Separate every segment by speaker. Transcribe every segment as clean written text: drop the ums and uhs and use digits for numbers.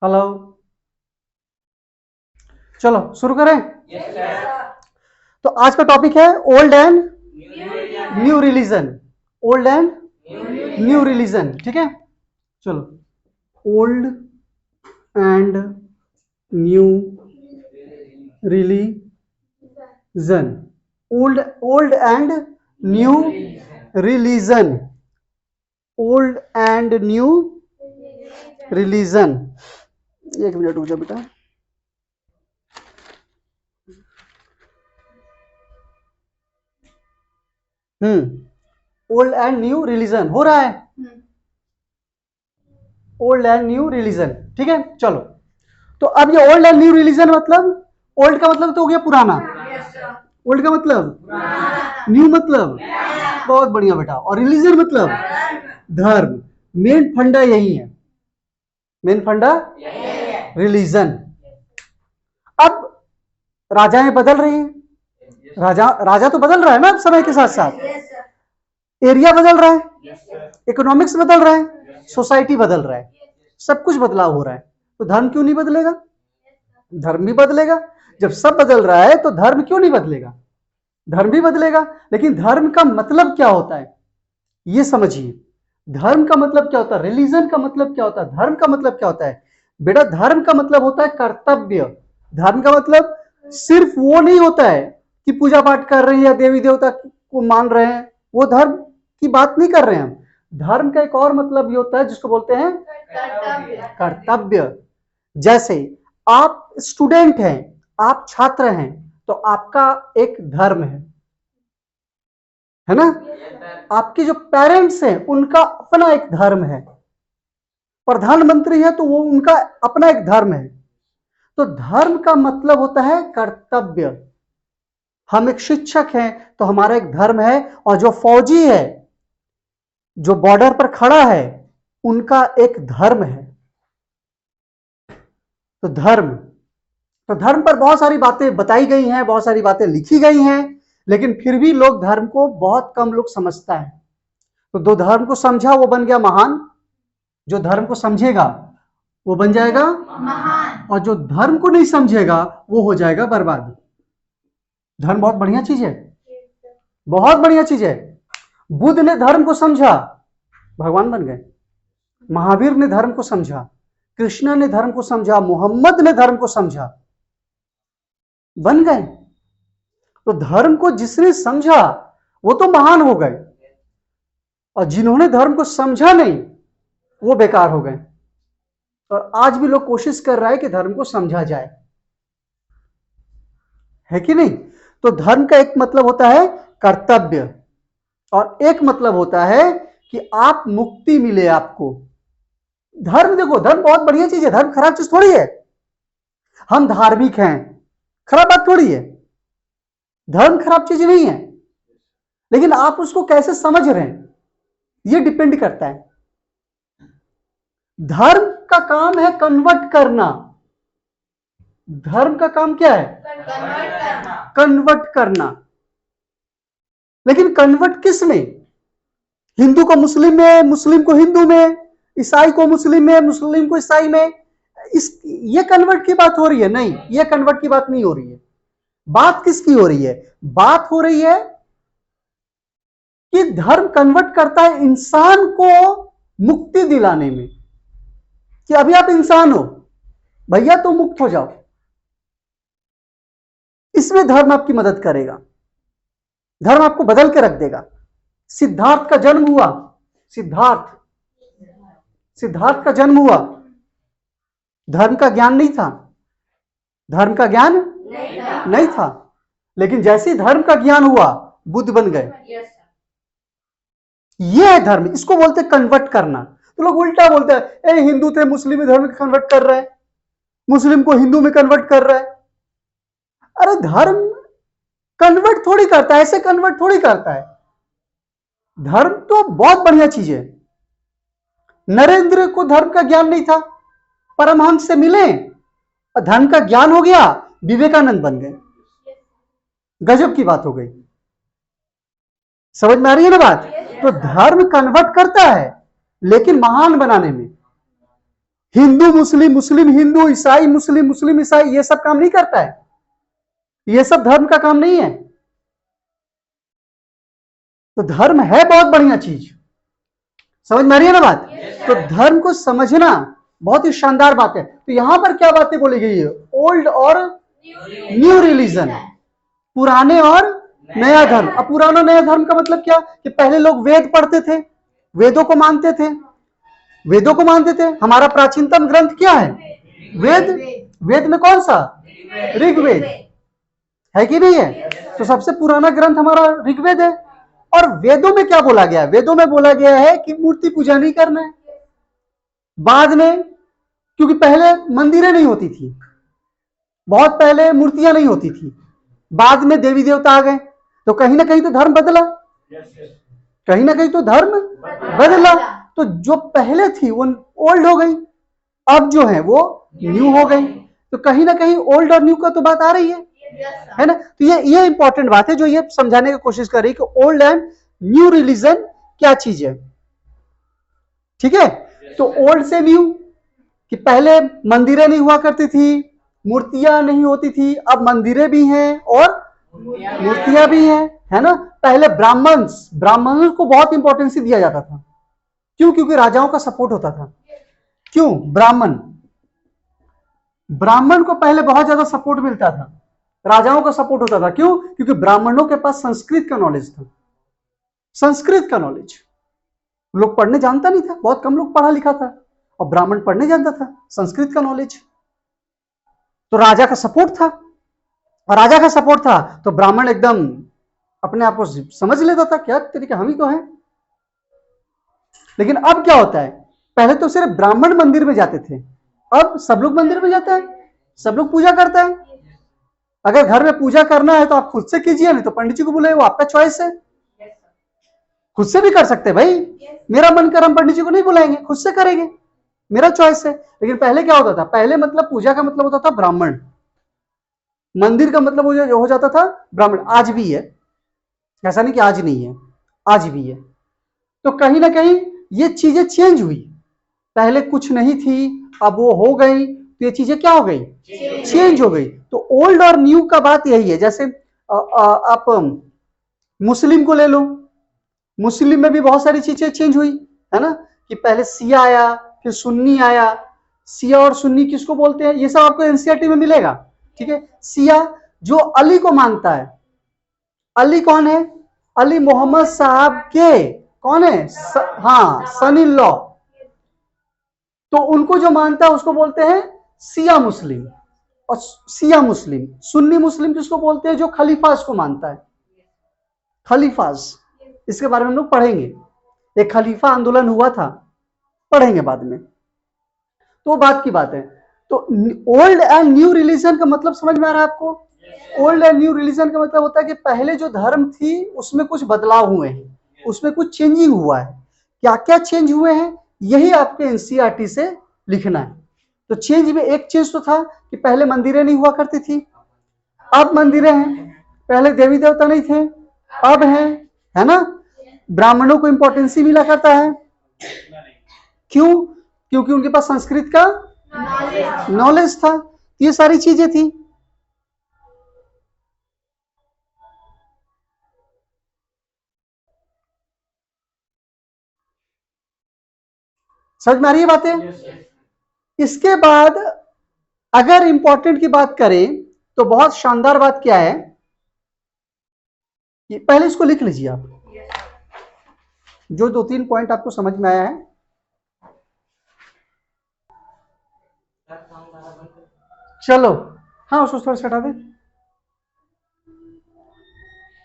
Speaker 1: Hello. चलो शुरू करें। तो आज का टॉपिक है old and new religion. Old and new religion, ठीक है। चलो, old and new religion. Old and new religion. Old and new religion. एक मिनट रुक जाओ बेटा। ओल्ड एंड न्यू रिलीजन हो रहा है। ओल्ड एंड न्यू रिलीजन, ठीक है। चलो, तो अब ये ओल्ड एंड न्यू रिलीजन मतलब, ओल्ड का मतलब तो हो गया पुराना, ओल्ड का मतलब न्यू मतलब, बहुत बढ़िया बेटा। और रिलीजन मतलब धर्म। मेन फंडा यही है, मेन फंडा रिलीजन। अब राजाएं बदल रही हैं, राजा तो बदल रहा है ना समय के साथ साथ। एरिया बदल रहा है, इकोनॉमिक्स बदल रहा है, सोसाइटी बदल रहा है, सब कुछ बदलाव हो रहा है। तो धर्म क्यों नहीं बदलेगा? धर्म भी बदलेगा। जब सब बदल रहा है तो धर्म क्यों नहीं बदलेगा? धर्म भी बदलेगा। लेकिन धर्म का मतलब क्या होता है ये समझिए। धर्म का मतलब क्या होता है? रिलीजन का मतलब क्या होता है? धर्म का मतलब क्या होता है बेटा? धर्म का मतलब होता है कर्तव्य। धर्म का मतलब सिर्फ वो नहीं होता है कि पूजा पाठ कर रहे हैं या देवी देवता को मान रहे हैं, वो धर्म की बात नहीं कर रहे हैं हम। धर्म का एक और मतलब ये होता है जिसको बोलते हैं कर्तव्य। जैसे आप स्टूडेंट हैं, आप छात्र हैं, तो आपका एक धर्म है ना। आपके जो पेरेंट्स हैं उनका अपना एक धर्म है। प्रधानमंत्री है तो वो उनका अपना एक धर्म है। तो धर्म का मतलब होता है कर्तव्य। हम एक शिक्षक हैं तो हमारा एक धर्म है, और जो फौजी है, जो बॉर्डर पर खड़ा है, उनका एक धर्म है। तो धर्म पर बहुत सारी बातें बताई गई हैं, बहुत सारी बातें लिखी गई हैं, लेकिन फिर भी लोग धर्म को बहुत कम लोग समझता है। तो जो धर्म को समझा वो बन गया महान, जो धर्म को समझेगा वो बन जाएगा महान, और जो धर्म को नहीं समझेगा वो हो जाएगा बर्बाद। धर्म बहुत बढ़िया चीज है, बहुत बढ़िया चीज है। बुद्ध ने धर्म को समझा, भगवान बन गए। महावीर ने धर्म को समझा, कृष्ण ने धर्म को समझा, मोहम्मद ने धर्म को समझा, बन गए। तो धर्म को जिसने समझा वो तो महान हो गए, और जिन्होंने धर्म को समझा नहीं वो बेकार हो गए। और आज भी लोग कोशिश कर रहा है कि धर्म को समझा जाए, है कि नहीं। तो धर्म का एक मतलब होता है कर्तव्य, और एक मतलब होता है कि आप मुक्ति मिले आपको। धर्म देखो, धर्म बहुत बढ़िया चीज है, धर्म खराब चीज थोड़ी है। हम धार्मिक हैं, खराब बात थोड़ी है। धर्म खराब चीज नहीं है, लेकिन आप उसको कैसे समझ रहे हैं ये डिपेंड करता है। धर्म का काम है कन्वर्ट करना। धर्म का काम क्या है? कन्वर्ट करना। लेकिन कन्वर्ट किस में? हिंदू को मुस्लिम में, मुस्लिम को हिंदू में, ईसाई को मुस्लिम में, मुस्लिम को ईसाई में। ये कन्वर्ट की बात हो रही है? नहीं, ये कन्वर्ट की बात नहीं हो रही है। बात किसकी हो रही है? बात हो रही है कि धर्म कन्वर्ट करता है इंसान को मुक्ति दिलाने में, कि अभी आप इंसान हो भैया तो मुक्त हो जाओ। इसमें धर्म आपकी मदद करेगा, धर्म आपको बदल के रख देगा। सिद्धार्थ का जन्म हुआ, सिद्धार्थ का जन्म हुआ, धर्म का ज्ञान नहीं था, धर्म का ज्ञान नहीं था। लेकिन जैसे धर्म का ज्ञान हुआ बुद्ध बन गए। यह है धर्म, इसको बोलते कन्वर्ट करना। तो लोग उल्टा बोलते हैं, ए हिंदू थे मुस्लिम में धर्म में कन्वर्ट कर रहे हैं, मुस्लिम को हिंदू में कन्वर्ट कर रहा है। अरे धर्म कन्वर्ट थोड़ी करता है, ऐसे कन्वर्ट थोड़ी करता है। धर्म तो बहुत बढ़िया चीज है। नरेंद्र को धर्म का ज्ञान नहीं था, परमहंस से मिले और धर्म का ज्ञान हो गया, विवेकानंद बन गए। गजब की बात हो गई। समझ में आ रही है ना बात? तो धर्म कन्वर्ट करता है, लेकिन महान बनाने में। हिंदू मुस्लिम, मुस्लिम हिंदू, ईसाई मुस्लिम, मुस्लिम ईसाई, ये सब काम नहीं करता है। ये सब धर्म का काम नहीं है। तो धर्म है बहुत बढ़िया चीज, समझ में आ रही है ना बात? तो धर्म को समझना बहुत ही शानदार बात है। तो यहां पर क्या बातें बोली गई है? ओल्ड और न्यू रिलीजन, पुराने और नया धर्म। अब पुराना नया धर्म का मतलब क्या? कि पहले लोग वेद पढ़ते थे, वेदों को मानते थे, वेदों को मानते थे। हमारा प्राचीनतम ग्रंथ क्या है? वेद। वेद में कौन सा? ऋग्वेद है कि नहीं है? तो सबसे पुराना ग्रंथ हमारा ऋग्वेद है। और वेदों में क्या बोला गया है? वेदों में बोला गया है कि मूर्ति पूजा नहीं करना है। बाद में, क्योंकि पहले मंदिरें नहीं होती थी, बहुत पहले मूर्तियां नहीं होती थी, बाद में देवी देवता आ गए, तो कहीं ना कहीं तो धर्म बदला, कहीं ना कहीं तो धर्म बदला। तो जो पहले थी वो ओल्ड हो गई, अब जो है वो न्यू हो गई। तो कहीं ना कहीं ओल्ड और न्यू का तो बात आ रही है ना? तो ये इंपॉर्टेंट बात है जो ये समझाने की कोशिश कर रही है कि ओल्ड एंड न्यू रिलीजन क्या चीज है। ठीक है? तो ओल्ड से न्यू, कि पहले मंदिरें नहीं हुआ करती थी, मूर्तियां नहीं होती थी, अब मंदिरें भी हैं और मूर्तियां भी हैं, है ना? पहले ब्राह्मणों को बहुत इंपॉर्टेंस दिया जाता था। क्यों? क्योंकि राजाओं का सपोर्ट होता था। क्यों? ब्राह्मण को पहले बहुत ज्यादा सपोर्ट मिलता था, राजाओं का सपोर्ट होता था। क्यों? क्योंकि ब्राह्मणों के पास संस्कृत का नॉलेज था। संस्कृत का नॉलेज लोग पढ़ने जानता नहीं था, बहुत कम लोग पढ़ा लिखा था, और ब्राह्मण पढ़ने जानता था, संस्कृत का नॉलेज। तो राजा का सपोर्ट था, और राजा का सपोर्ट था तो ब्राह्मण एकदम अपने आप को समझ लेता था क्या तरीके हम ही तो हैं। लेकिन अब क्या होता है? पहले तो सिर्फ ब्राह्मण मंदिर में जाते थे, अब सब लोग मंदिर में जाता है, सब लोग पूजा करता है। अगर घर में पूजा करना है तो आप खुद से कीजिए, नहीं तो पंडित जी को बुलाइए, वो आपका चॉइस है। खुद से भी कर सकते हैं भाई, मेरा मन कर हम पंडित जी को नहीं बुलाएंगे, खुद से करेंगे, मेरा चॉइस है। लेकिन पहले क्या होता था? पहले मतलब पूजा का मतलब होता था ब्राह्मण, मंदिर का मतलब हो जाता था ब्राह्मण। आज भी है, ऐसा नहीं कि आज नहीं है, आज भी है। तो कहीं ना कहीं ये चीजें चेंज हुई, पहले कुछ नहीं थी, अब वो हो गई, तो ये चीजें क्या हो गई? चेंज हो गई। तो ओल्ड और न्यू का बात यही है। जैसे आप मुस्लिम को ले लो, मुस्लिम में भी बहुत सारी चीजें चेंज हुई, है ना? कि पहले शिया आया, फिर सुन्नी आया। शिया और सुन्नी किसको बोलते हैं? ये सब आपको एनसीईआरटी में मिलेगा। ठीक है? शिया जो अली को मानता है, अली कौन है? अली मोहम्मद साहब के कौन है? हाँ, सन इन लॉ। तो उनको जो मानता है उसको बोलते हैं शिया मुस्लिम। और शिया मुस्लिम, सुन्नी मुस्लिम किसको बोलते हैं? जो खलीफाज को मानता है, खलीफाज। इसके बारे में हम लोग पढ़ेंगे, एक खलीफा आंदोलन हुआ था, पढ़ेंगे बाद में। तो बात की बात है। तो ओल्ड एंड न्यू रिलीजन का मतलब समझ में आ रहा है आपको? ओल्ड एंड न्यू रिलीजन का मतलब होता है कि पहले जो धर्म थी उसमें कुछ बदलाव हुए हैं, उसमें कुछ चेंजिंग हुआ है। क्या क्या चेंज हुए हैं, यही आपके एनसीईआरटी से लिखना है। तो चेंज में एक चेंज तो था कि पहले मंदिरें नहीं हुआ करती थी, अब मंदिरें हैं। पहले देवी देवता नहीं थे, अब हैं, है ना? ब्राह्मणों को इंपॉर्टेंस ही मिला करता है। क्यों? क्योंकि उनके पास संस्कृत का नॉलेज था। ये सारी चीजें थी। समझ में आ रही है बातें? इसके बाद अगर इंपॉर्टेंट की बात करें तो बहुत शानदार बात क्या है, कि पहले इसको लिख लीजिए आप, जो 2-3 पॉइंट आपको समझ में आया है। चलो, हाँ उसको थोड़ा सा हटा दे।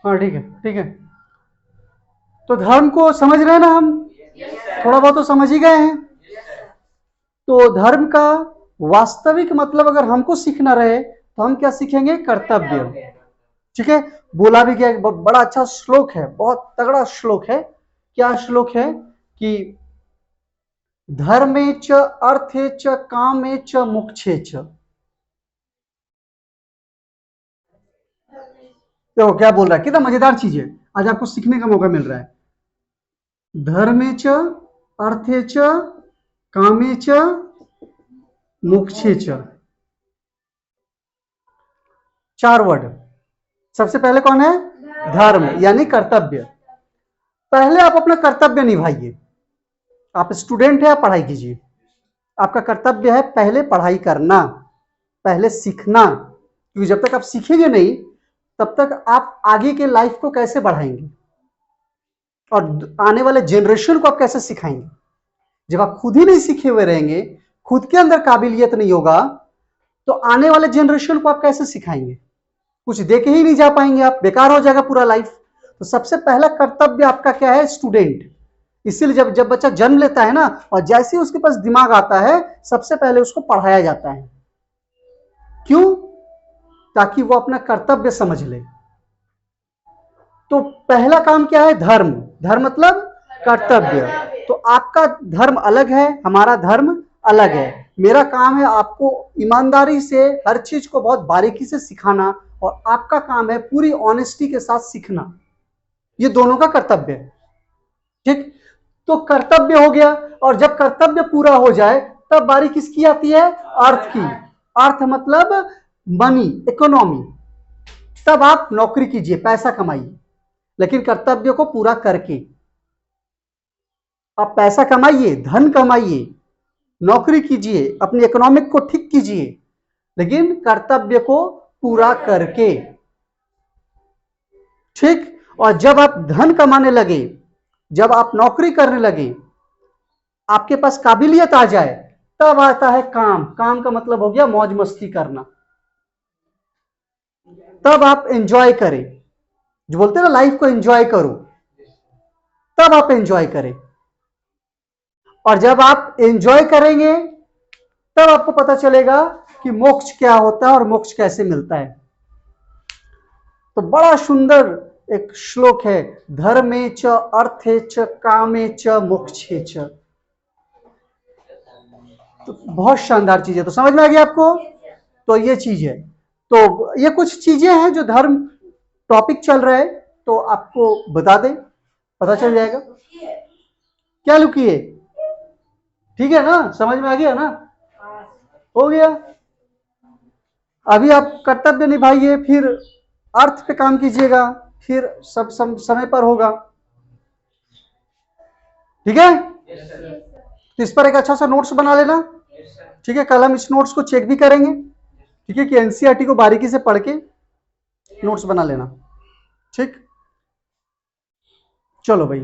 Speaker 1: हाँ ठीक है, ठीक है। तो धर्म को समझ रहे हैं ना हम? थोड़ा बहुत तो समझ ही गए हैं। तो धर्म का वास्तविक मतलब अगर हमको सीखना रहे तो हम क्या सीखेंगे? कर्तव्य। ठीक है? बोला भी गया, बड़ा अच्छा श्लोक है, बहुत तगड़ा श्लोक है। क्या श्लोक है? कि धर्मे च अर्थे च कामे च मोक्षे च। तो क्या बोल रहा है? कितना मजेदार चीज है, आज आपको सीखने का मौका मिल रहा है। धर्मे च अर्थे च कामे च मुख्य च, 4 वर्ड। सबसे पहले कौन है? धर्म, यानी कर्तव्य। पहले आप अपना कर्तव्य निभाइए। आप स्टूडेंट है, आप पढ़ाई कीजिए। आपका कर्तव्य है पहले पढ़ाई करना, पहले सीखना, क्योंकि जब तक आप सीखेंगे नहीं तब तक आप आगे के लाइफ को कैसे बढ़ाएंगे और आने वाले जनरेशन को आप कैसे सिखाएंगे। जब आप खुद ही नहीं सीखे हुए रहेंगे, खुद के अंदर काबिलियत नहीं होगा, तो आने वाले जनरेशन को आप कैसे सिखाएंगे? कुछ देके ही नहीं जा पाएंगे आप, बेकार हो जाएगा पूरा लाइफ। तो सबसे पहला कर्तव्य आपका क्या है? स्टूडेंट। इसीलिए जब जब बच्चा जन्म लेता है ना, और जैसे ही उसके पास दिमाग आता है, सबसे पहले उसको पढ़ाया जाता है। क्यों? ताकि वो अपना कर्तव्य समझ ले। तो पहला काम क्या है? धर्म। धर्म मतलब कर्तव्य। तो आपका धर्म अलग है, हमारा धर्म अलग है। मेरा काम है आपको ईमानदारी से हर चीज को बहुत बारीकी से सिखाना, और आपका काम है पूरी ऑनेस्टी के साथ सीखना। ये दोनों का कर्तव्य है। ठीक? तो कर्तव्य हो गया, और जब कर्तव्य पूरा हो जाए तब बारी किसकी आती है? अर्थ की। अर्थ मतलब मनी, इकोनॉमी। तब आप नौकरी कीजिए, पैसा कमाइए, लेकिन कर्तव्य को पूरा करके। आप पैसा कमाइए, धन कमाइए, नौकरी कीजिए, अपनी इकोनॉमिक को ठीक कीजिए, लेकिन कर्तव्य को पूरा करके। ठीक? और जब आप धन कमाने लगे, जब आप नौकरी करने लगे, आपके पास काबिलियत आ जाए, तब आता है काम। काम का मतलब हो गया मौज मस्ती करना। तब आप एंजॉय करें, जो बोलते हैं ना लाइफ को एंजॉय करो, तब आप एंजॉय करें। और जब आप एंजॉय करेंगे तब आपको पता चलेगा कि मोक्ष क्या होता है और मोक्ष कैसे मिलता है। तो बड़ा सुंदर एक श्लोक है, धर्मे च अर्थे च कामे च मोक्षे च। तो बहुत शानदार चीज है। तो समझ में आ गया आपको? तो ये चीज है। तो ये कुछ चीजें हैं जो धर्म टॉपिक चल रहा है, तो आपको बता दें, पता चल जाएगा। क्या लुकी है? ठीक है ना? समझ में आ गया ना? हो गया। अभी आप कर्तव्य निभाइए, फिर अर्थ पे काम कीजिएगा, फिर सब समय पर होगा। ठीक है? तो इस पर एक अच्छा सा नोट्स बना लेना। ठीक है? कल हम इस नोट्स को चेक भी करेंगे। ठीक है? कि एनसीईआरटी को बारीकी से पढ़ के नोट्स बना लेना। ठीक? चलो भाई।